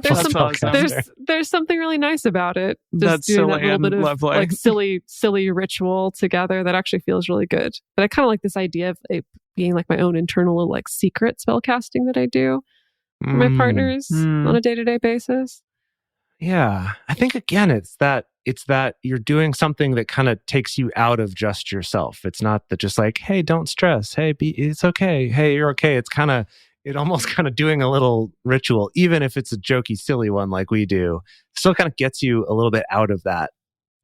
There's something really nice about it. Just that's doing silly that little bit of lovely. Like silly ritual together that actually feels really good. But I kind of like this idea of it being like my own internal little like secret spell casting that I do for my partners on a day-to-day basis. Yeah, I think again, it's that you're doing something that kind of takes you out of just yourself. It's not that just like, hey, don't stress. Hey, it's okay. Hey, you're okay. It's almost kind of doing a little ritual, even if it's a jokey, silly one like we do. Still kind of gets you a little bit out of that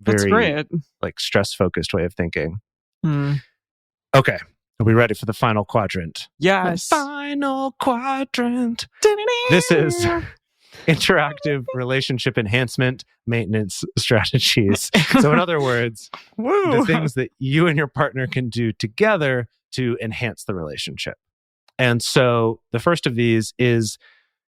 very like stress-focused way of thinking. Okay, are we ready for the final quadrant? Yes. Final quadrant. This is interactive relationship enhancement maintenance strategies. So in other words, the things that you and your partner can do together to enhance the relationship. And so the first of these is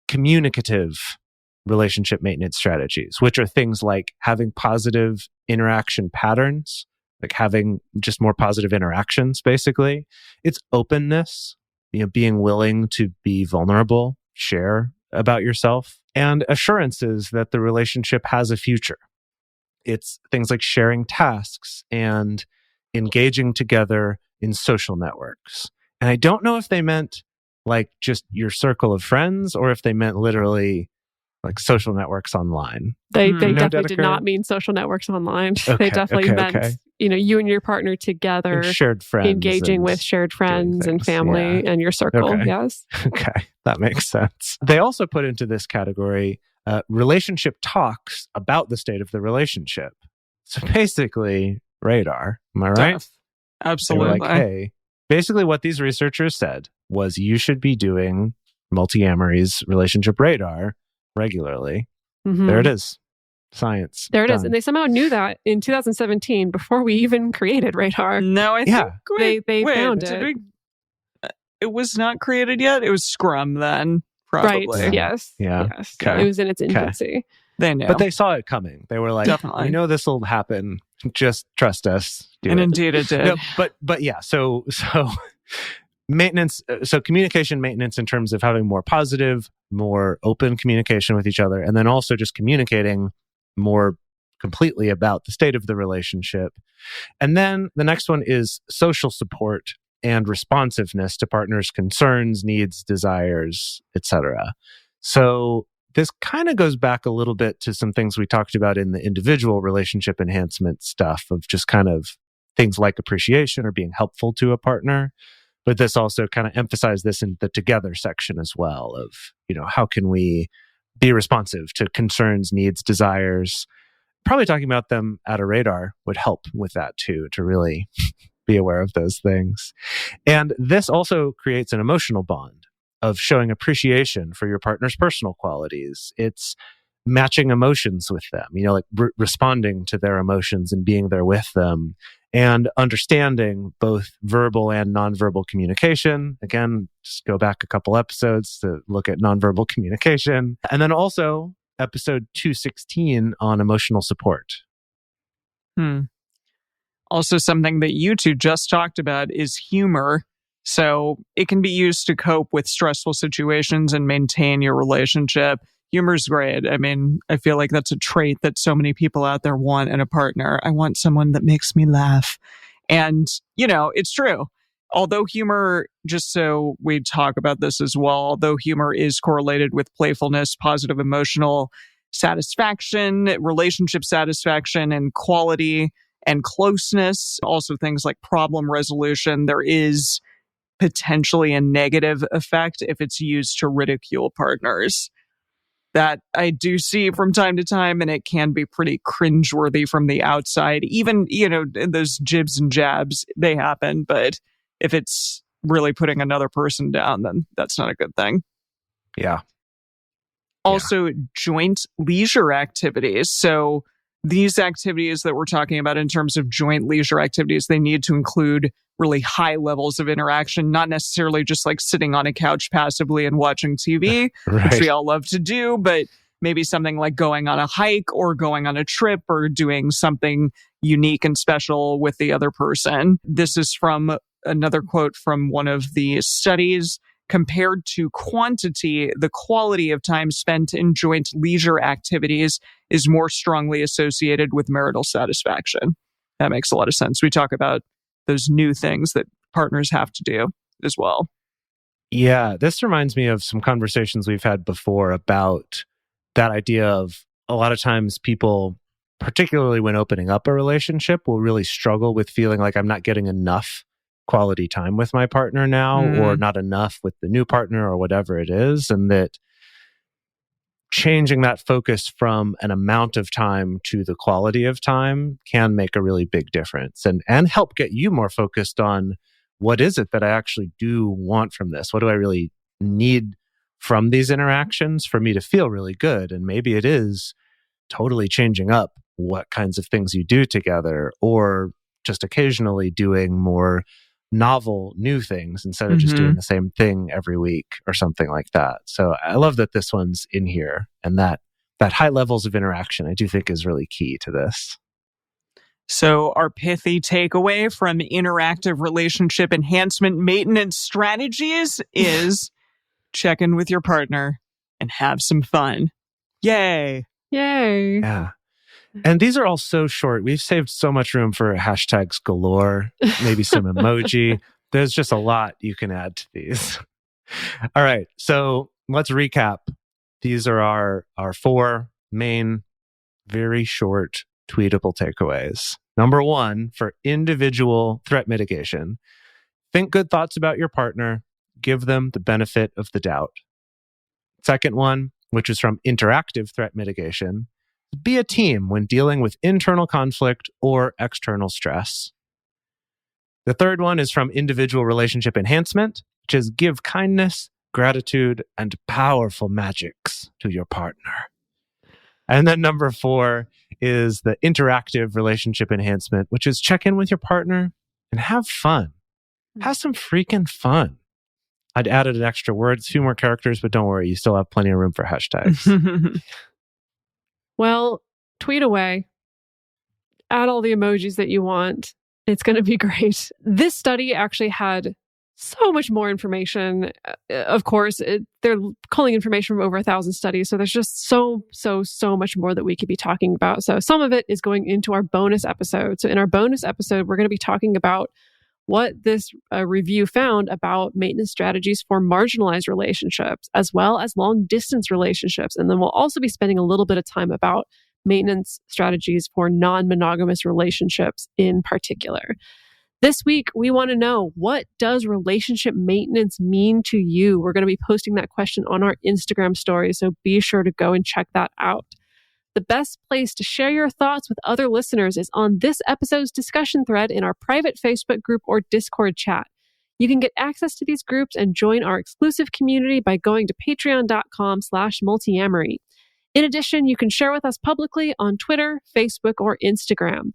communicative relationship maintenance strategies, which are things like having positive interaction patterns, like having just more positive interactions, basically. It's openness, being willing to be vulnerable, share about yourself, and assurances that the relationship has a future. It's things like sharing tasks and engaging together in social networks. And I don't know if they meant like just your circle of friends, or if they meant literally like social networks online. They definitely did not mean social networks online. They definitely meant, you and your partner together, and shared friends, engaging with shared friends and family and your circle. Okay. Yes. Okay. That makes sense. They also put into this category relationship talks about the state of the relationship. So basically, radar. Am I right? Absolutely. They were like, hey, basically what these researchers said was you should be doing Multiamory's relationship radar regularly. Mhm. There it is. Science. There it is. Done. And they somehow knew that in 2017 before we even created Radar. No, I Yeah. think They found did it. It was not created yet. It was Scrum then, probably. Right. Yes. Yeah. Yes. Okay. It was in its infancy. They knew. But they saw it coming. They were like, Definitely. we know this will happen. Just trust us. Do and it. indeed it did. No, but yeah, so maintenance, so communication maintenance in terms of having more positive, more open communication with each other, and then also just communicating more completely about the state of the relationship. And then the next one is social support and responsiveness to partners' concerns, needs, desires, etc. So this kind of goes back a little bit to some things we talked about in the individual relationship enhancement stuff of just kind of things like appreciation or being helpful to a partner. But this also kind of emphasized this in the together section as well of, how can we be responsive to concerns, needs, desires? Probably talking about them at a radar would help with that too, to really be aware of those things. And this also creates an emotional bond of showing appreciation for your partner's personal qualities. It's matching emotions with them, like responding to their emotions and being there with them, and understanding both verbal and nonverbal communication. Again, just go back a couple episodes to look at nonverbal communication. And then also episode 216 on emotional support. Also, something that you two just talked about is humor. So it can be used to cope with stressful situations and maintain your relationship. Humor's great. I mean, I feel like that's a trait that so many people out there want in a partner. I want someone that makes me laugh. And, it's true. Although humor, just so we talk about this as well, although humor is correlated with playfulness, positive emotional satisfaction, relationship satisfaction, and quality and closeness, also things like problem resolution, there is potentially a negative effect if it's used to ridicule partners. That I do see from time to time, and it can be pretty cringeworthy from the outside. Even, those jibs and jabs, they happen. But if it's really putting another person down, then that's not a good thing. Yeah. Also, joint leisure activities. So these activities that we're talking about in terms of joint leisure activities, they need to include really high levels of interaction, not necessarily just like sitting on a couch passively and watching TV, Right. which we all love to do, but maybe something like going on a hike or going on a trip or doing something unique and special with the other person. This is from another quote from one of the studies. Compared to quantity, the quality of time spent in joint leisure activities is more strongly associated with marital satisfaction. That makes a lot of sense. We talk about those new things that partners have to do as well. Yeah, this reminds me of some conversations we've had before about that idea of a lot of times people, particularly when opening up a relationship, will really struggle with feeling like I'm not getting enough quality time with my partner now, or not enough with the new partner or whatever it is. And that changing that focus from an amount of time to the quality of time can make a really big difference and help get you more focused on what is it that I actually do want from this? What do I really need from these interactions for me to feel really good? And maybe it is totally changing up what kinds of things you do together, or just occasionally doing more novel new things instead of just doing the same thing every week or something like that. So I love that this one's in here, and that high levels of interaction I do think is really key to this. So our pithy takeaway from interactive relationship enhancement maintenance strategies is check in with your partner and have some fun. Yay. Yay. Yeah. And these are all so short. We've saved so much room for hashtags galore, maybe some emoji. There's just a lot you can add to these. All right. So let's recap. These are our 4 main, very short, tweetable takeaways. Number 1, for individual threat mitigation, think good thoughts about your partner. Give them the benefit of the doubt. Second one, which is from interactive threat mitigation, be a team when dealing with internal conflict or external stress. The third one is from individual relationship enhancement, which is give kindness, gratitude, and powerful magics to your partner. And then number 4 is the interactive relationship enhancement, which is check in with your partner and have fun. Have some freaking fun. I'd added an extra word, a few more characters, but don't worry, you still have plenty of room for hashtags. Well, tweet away. Add all the emojis that you want. It's going to be great. This study actually had so much more information. Of course, they're culling information from over 1,000 studies. So there's just so much more that we could be talking about. So some of it is going into our bonus episode. So in our bonus episode, we're going to be talking about what this review found about maintenance strategies for marginalized relationships, as well as long distance relationships. And then we'll also be spending a little bit of time about maintenance strategies for non-monogamous relationships in particular. This week, we want to know, what does relationship maintenance mean to you? We're going to be posting that question on our Instagram story, so be sure to go and check that out. The best place to share your thoughts with other listeners is on this episode's discussion thread in our private Facebook group or Discord chat. You can get access to these groups and join our exclusive community by going to patreon.com/multiamory. In addition, you can share with us publicly on Twitter, Facebook, or Instagram.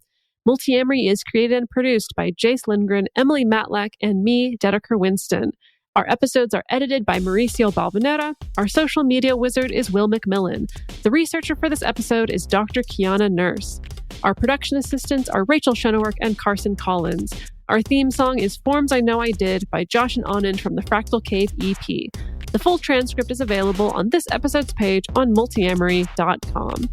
Multiamory is created and produced by Jase Lindgren, Emily Matlack, and me, Dedeker Winston. Our episodes are edited by Mauricio Balvanera. Our social media wizard is Will McMillan. The researcher for this episode is Dr. Kiana Nurse. Our production assistants are Rachel Shenowork and Carson Collins. Our theme song is Forms I Know I Did by Josh and Anand from the Fractal Cave EP. The full transcript is available on this episode's page on multiamory.com.